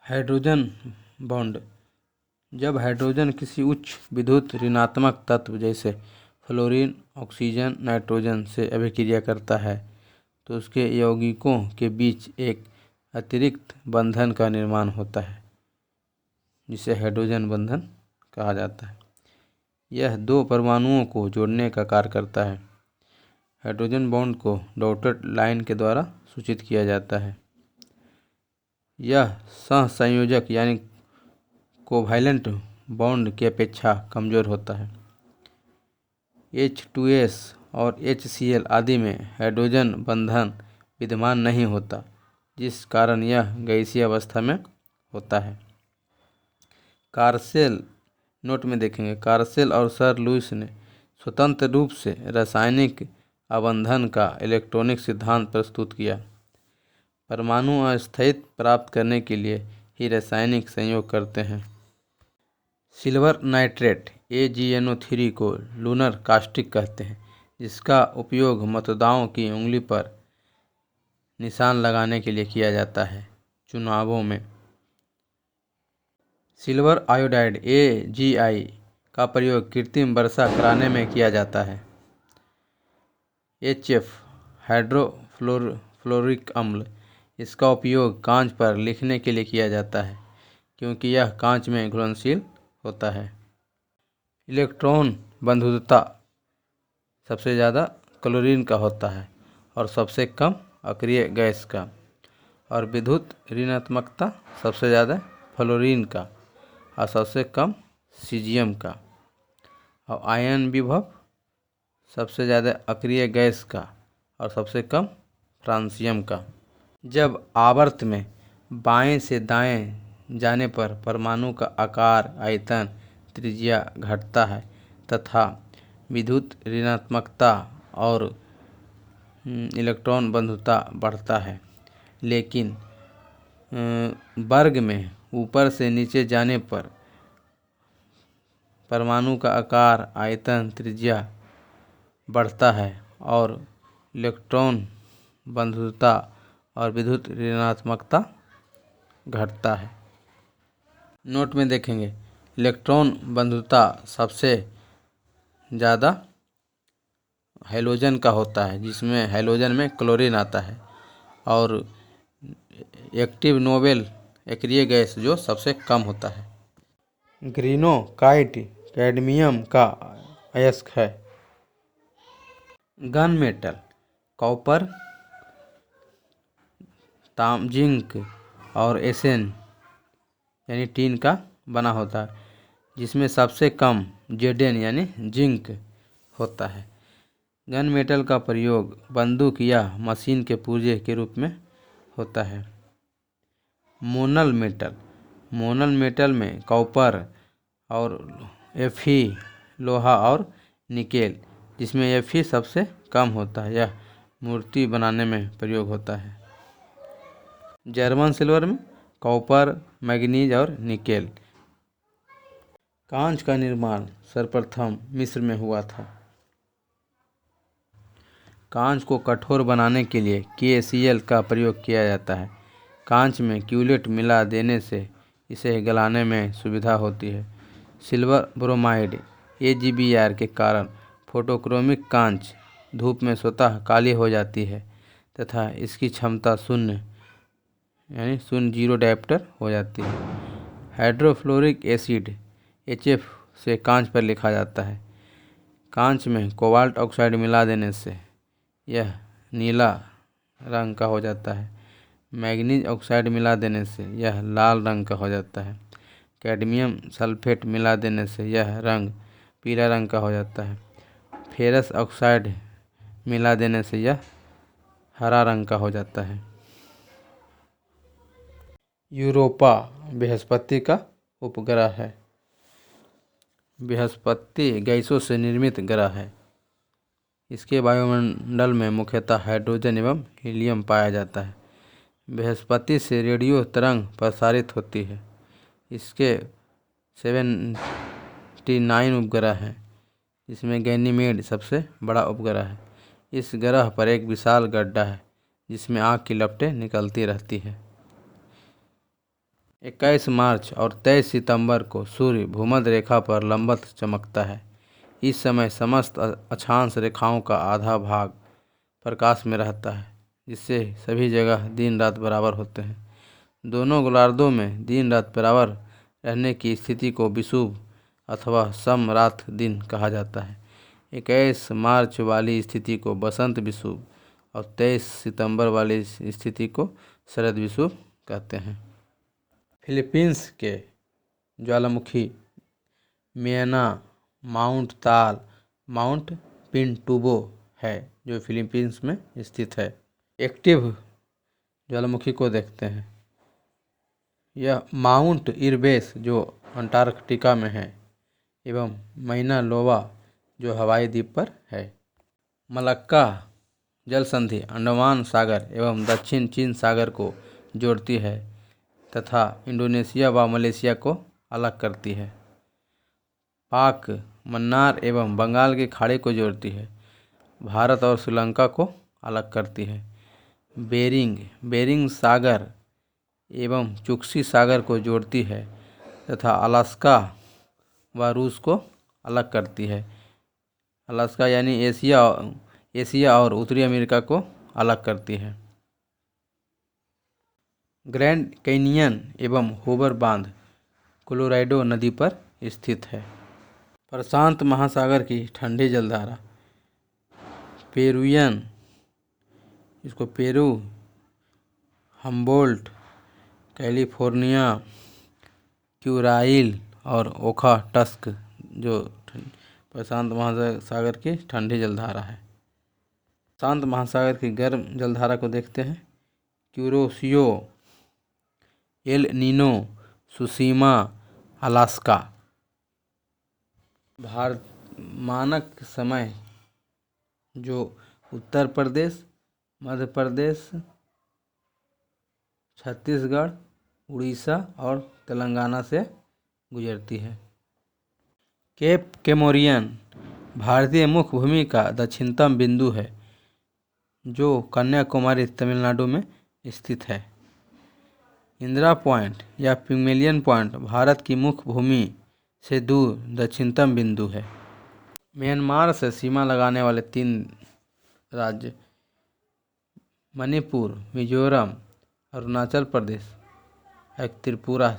Hydrogen bond. जब hydrogen किसी उच्च विद्युत ऋणात्मक तत्व जैसे फ्लोरीन, ऑक्सीजन, नाइट्रोजन से अभिक्रिया करता है तो उसके यौगिकों के बीच एक अतिरिक्त बंधन का निर्माण होता है जिसे हाइड्रोजन बंधन कहा जाता है। यह दो परमाणुओं को जोड़ने का कार्य करता है। हाइड्रोजन बॉन्ड को डॉटेड लाइन के द्वारा सूचित किया जाता है। यह सहसंयोजक यानी कोवैलेंट बॉन्ड की अपेक्षा कमजोर होता है। H2S और HCl आदि में हाइड्रोजन बंधन विद्यमान नहीं होता, जिस कारण यह गैसीय अवस्था में होता है। कार्सेल नोट में देखेंगे, कार्सेल और सर लुईस ने स्वतंत्र रूप से रासायनिक अबंधन का इलेक्ट्रॉनिक सिद्धांत प्रस्तुत किया। परमाणु अस्थायित्व प्राप्त करने के लिए ही रासायनिक संयोग करते हैं। सिल्वर नाइट्रेट AgNO3 को लूनर कास्टिक कहते हैं, जिसका उपयोग मतदाताओं की उंगली पर निशान लगाने के लिए किया जाता है। चुनावों में सिल्वर आयोडाइड AgI का प्रयोग कृत्रिम वर्षा कराने में किया जाता है। HF हाइड्रोफ्लोरिक अम्ल, इसका उपयोग कांच पर लिखने के लिए किया जाता है क्योंकि यह कांच में घुलनशील होता है। इलेक्ट्रॉन बंधुता सबसे ज़्यादा क्लोरीन का होता है और सबसे कम अक्रिय गैस का, और विद्युत ऋणात्मकता सबसे ज़्यादा फ्लोरीन का और सबसे कम सीजियम का, और आयन विभव सबसे ज़्यादा अक्रिय गैस का और सबसे कम फ्रांसियम का। जब आवर्त में बाएं से दाएं जाने पर परमाणु का आकार, आयतन, त्रिज्या घटता है तथा विद्युत ऋणात्मकता और इलेक्ट्रॉन बंधुता बढ़ता है। लेकिन वर्ग में ऊपर से नीचे जाने पर परमाणु का आकार, आयतन, त्रिज्या बढ़ता है और इलेक्ट्रॉन बंधुता और विद्युत ऋणात्मकता घटता है। नोट में देखेंगे, इलेक्ट्रॉन बंधुता सबसे ज़्यादा हैलोजन का होता है, जिसमें हैलोजन में क्लोरीन आता है, और एक्टिव नोबेल अक्रिय गैस जो सबसे कम होता है। ग्रेफाइट कैडमियम का अयस्क है। गन मेटल कॉपर, जिंक और एसेन यानी टीन का बना होता है, जिसमें सबसे कम Zn यानी जिंक होता है। गन मेटल का प्रयोग बंदूक या मशीन के पुर्जे के रूप में होता है। मोनल मेटल में कॉपर और Fe, लोहा और निकेल, जिसमें Fe सबसे कम होता है। यह मूर्ति बनाने में प्रयोग होता है। जर्मन सिल्वर में कॉपर, मैग्नीज और निकेल। कांच का निर्माण सर्वप्रथम मिस्र में हुआ था। कांच को कठोर बनाने के लिए KCl का प्रयोग किया जाता है। कांच में क्यूलेट मिला देने से इसे गलाने में सुविधा होती है। सिल्वर ब्रोमाइड AgBr के कारण फोटोक्रोमिक कांच धूप में स्वतः काली हो जाती है तथा इसकी क्षमता शून्य यानी जीरो डायोप्टर हो जाती है। हाइड्रोफ्लोरिक एसिड HF से कांच पर लिखा जाता है। कांच में कोबाल्ट ऑक्साइड मिला देने से यह नीला रंग का हो जाता है। मैग्नीज ऑक्साइड मिला देने से यह लाल रंग का हो जाता है। कैडमियम सल्फेट मिला देने से यह रंग पीला रंग का हो जाता है। फेरस ऑक्साइड मिला देने से यह हरा रंग का हो जाता है। यूरोपा बृहस्पति का उपग्रह है। बृहस्पति गैसों से निर्मित ग्रह है। इसके वायुमंडल में मुख्यतः हाइड्रोजन एवं हीलियम पाया जाता है। बृहस्पति से रेडियो तरंग प्रसारित होती है। इसके 79 उपग्रह हैं, जिसमें गैनीमेड सबसे बड़ा उपग्रह है। इस ग्रह पर एक विशाल गड्ढा है जिसमें आग की लपटें निकलती रहती है। 21 मार्च और 23 सितंबर को सूर्य भूमध्य रेखा पर लंबवत चमकता है। इस समय समस्त अक्षांश रेखाओं का आधा भाग प्रकाश में रहता है, जिससे सभी जगह दिन रात बराबर होते हैं। दोनों गोलार्धों में दिन रात बराबर रहने की स्थिति को विषुव अथवा सम रात दिन कहा जाता है। 21 मार्च वाली स्थिति को बसंत विषुव और 23 सितंबर वाली स्थिति को शरद विषुव कहते हैं। फिलीपींस के ज्वालामुखी मियाना माउंट ताल माउंट पिंटुबो है, जो फिलीपींस में स्थित है। एक्टिव ज्वालामुखी को देखते हैं। यह माउंट इरबेस जो अंटार्कटिका में है एवं मैना लोवा जो हवाई द्वीप पर है। मलक्का जल संधि अंडमान सागर एवं दक्षिण चीन सागर को जोड़ती है तथा इंडोनेशिया व मलेशिया को अलग करती है। पाक मन्नार एवं बंगाल की खाड़ी को जोड़ती है। भारत और श्रीलंका को अलग करती है। बेरिंग सागर एवं चुक्सी सागर को जोड़ती है तथा अलास्का व रूस को अलग करती है। अलास्का यानी एशिया और उत्तरी अमेरिका को अलग करती है। ग्रैंड कैनियन एवं होबर बांध कोलोराडो नदी पर स्थित है। प्रशांत महासागर की ठंडी जलधारा पेरुवियन, इसको पेरू, हम्बोल्ट, कैलिफोर्निया, क्यूराइल और ओखा टस्क जो प्रशांत महासागर की ठंडी जलधारा है। प्रशांत महासागर की गर्म जलधारा को देखते हैं। Kuroshio, El Nino, Tsushima, Alaska. भारत मानक समय जो उत्तर प्रदेश, मध्य प्रदेश, छत्तीसगढ़, उड़ीसा और तेलंगाना से गुजरती है। केप केमोरियन भारतीय मुख्य भूमि का दक्षिणतम बिंदु है जो कन्याकुमारी तमिलनाडु में स्थित है। इंदिरा पॉइंट या पिग्मेलियन पॉइंट भारत की मुख्य भूमि से दूर दक्षिणतम बिंदु है। म्यांमार से सीमा लगाने वाले 3 राज्य मणिपुर, मिजोरम, अरुणाचल प्रदेश, एक त्रिपुरा।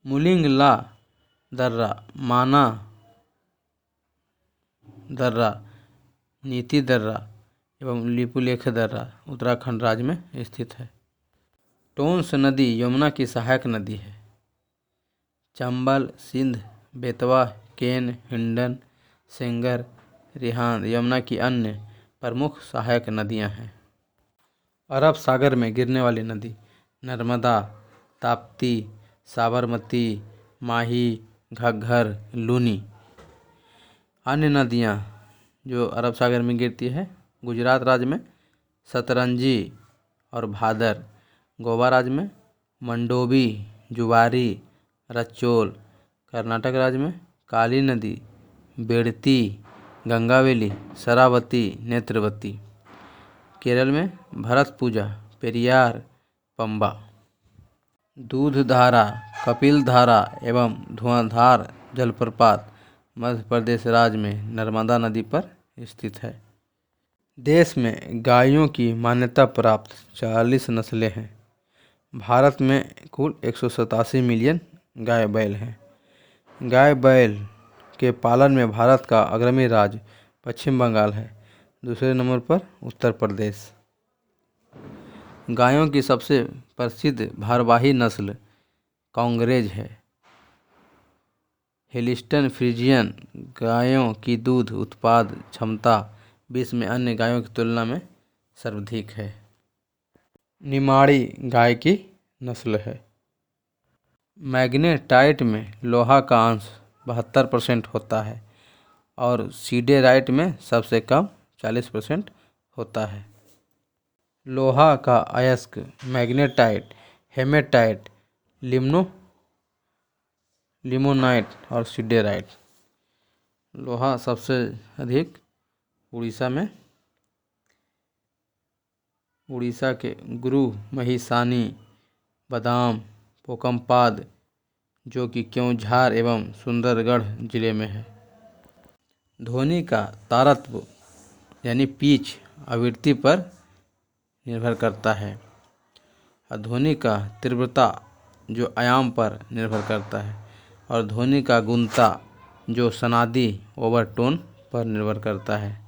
मुलिंग ला दर्रा, माना दर्रा, नीति दर्रा एवं लिपुलेख दर्रा उत्तराखंड राज्य में स्थित है। टोंस नदी यमुना की सहायक नदी है। चंबल, सिंध, बेतवा, केन, हिंडन, सेंगर, रिहांद यमुना की अन्य प्रमुख सहायक नदियां हैं। अरब सागर में गिरने वाली नदी नर्मदा, ताप्ती, साबरमती, माही, घग्गर, लूनी। अन्य नदियां जो अरब सागर में गिरती है गुजरात राज्य में सतरंजी और भादर, गोवा राज्य में मंडोवी, जुवारी, रच्चोल, कर्नाटक राज्य में काली नदी, बेड़ती, गंगावेली, शरावती, नेत्रवती। केरल में भरतपुजा, पेरियार, पंबा। दूधधारा, कपिलधारा एवं धुआंधार जलप्रपात मध्य प्रदेश राज्य में नर्मदा नदी पर स्थित है। देश में गायों की मान्यता प्राप्त 40 नस्लें हैं। भारत में कुल 187 मिलियन गाय बैल हैं। गाय बैल के पालन में भारत का अग्रणी राज्य पश्चिम बंगाल है। दूसरे नंबर पर उत्तर प्रदेश। गायों की सबसे प्रसिद्ध भारवाही नस्ल कांगरेज है। हेलिस्टन फ्रीजियन गायों की दूध उत्पाद क्षमता विश्व में अन्य गायों की तुलना में सर्वाधिक है। निमाड़ी गाय की नस्ल है। मैग्नेटाइट में लोहा का अंश 72% होता है और सीडेराइट में सबसे कम 40% होता है। लोहा का अयस्क मैग्नेटाइट, हेमेटाइट, लिमोनाइट और सीडेराइट। लोहा सबसे अधिक उड़ीसा में उड़ीसा के गुरु महिसानी बादाम पोकमपाद जो कि क्योंझार एवं सुंदरगढ़ जिले में है। ध्वनि का तारत्व यानी पिच आवृत्ति पर निर्भर करता है और ध्वनि का तीव्रता जो आयाम पर निर्भर करता है और ध्वनि का गुणता जो सनादी ओवरटोन पर निर्भर करता है।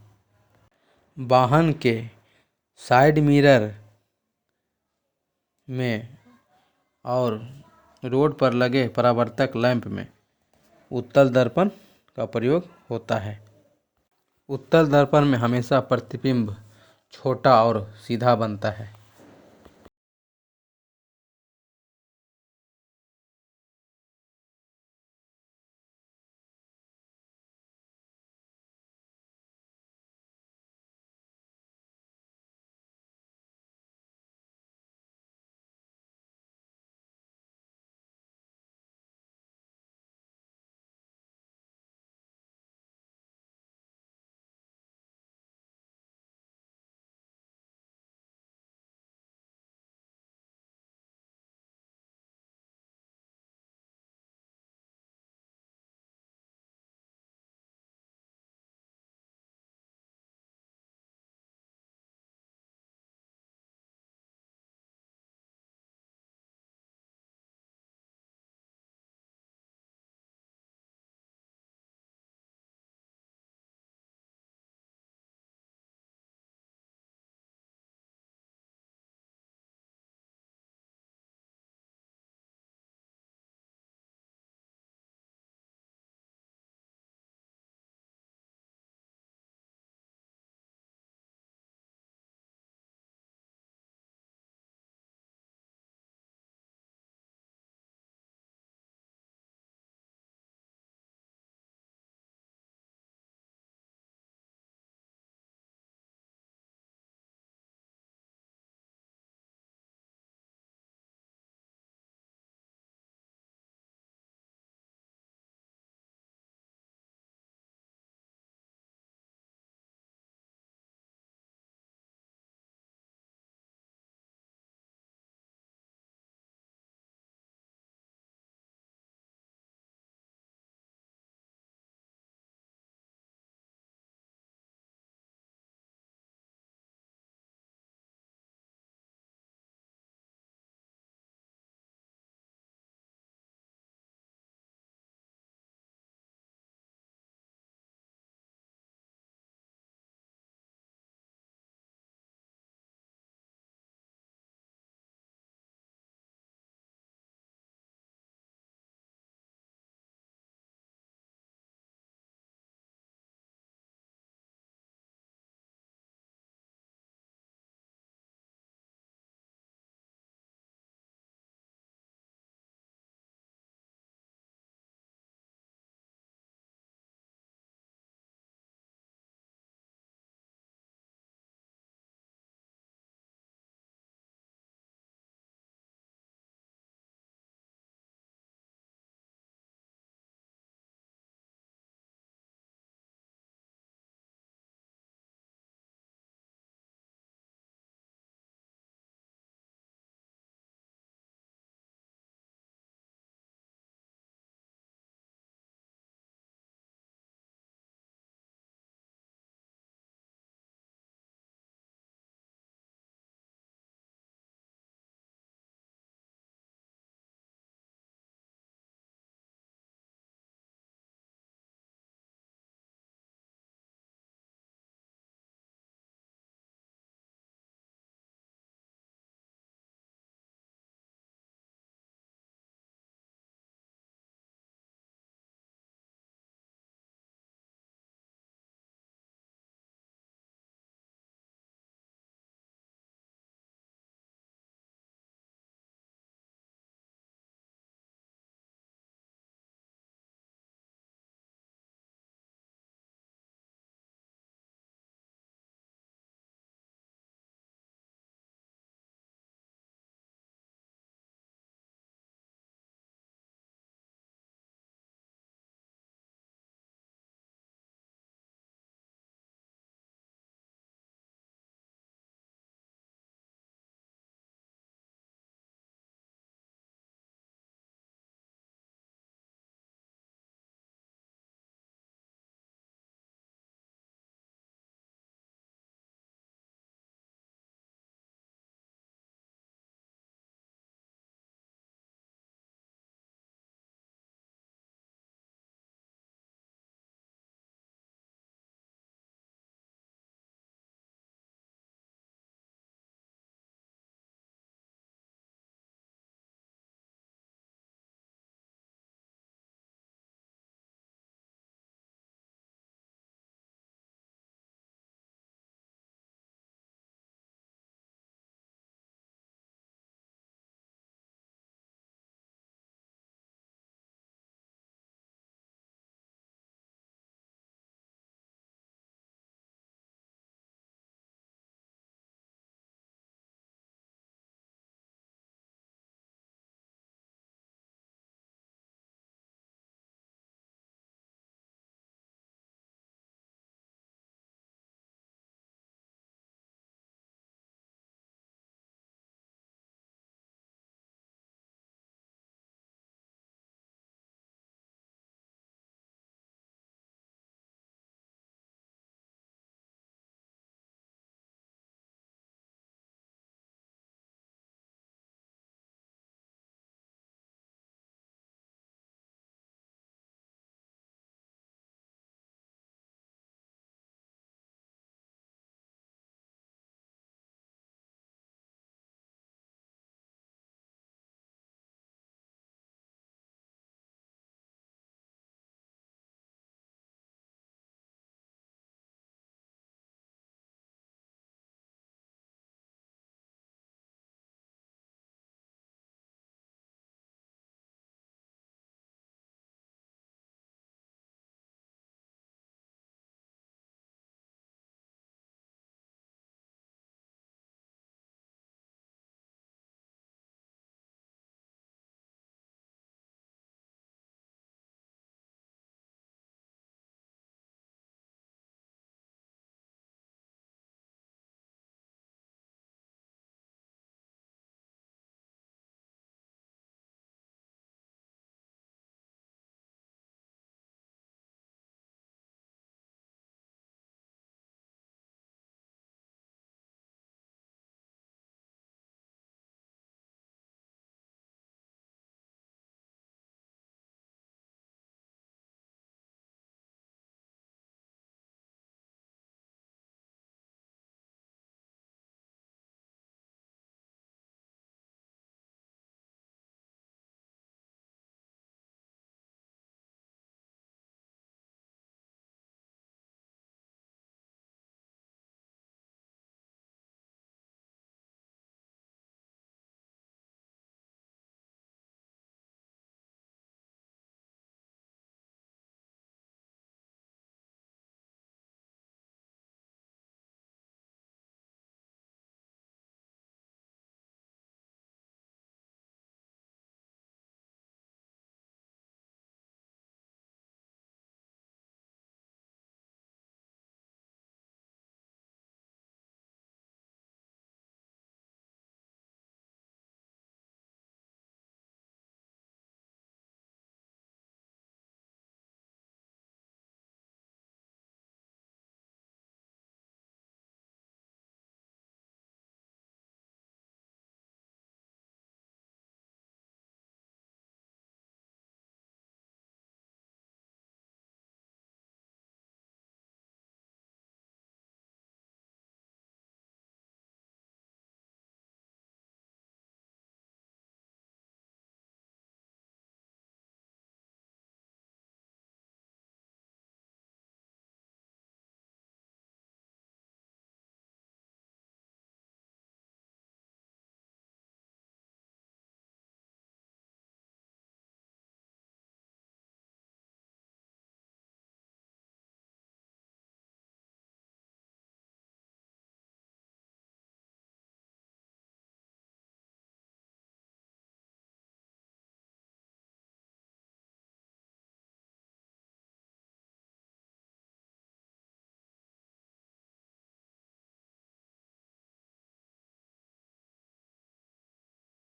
वाहन के साइड मिरर में और रोड पर लगे परावर्तक लैंप में उत्तल दर्पण का प्रयोग होता है। उत्तल दर्पण में हमेशा प्रतिबिंब छोटा और सीधा बनता है।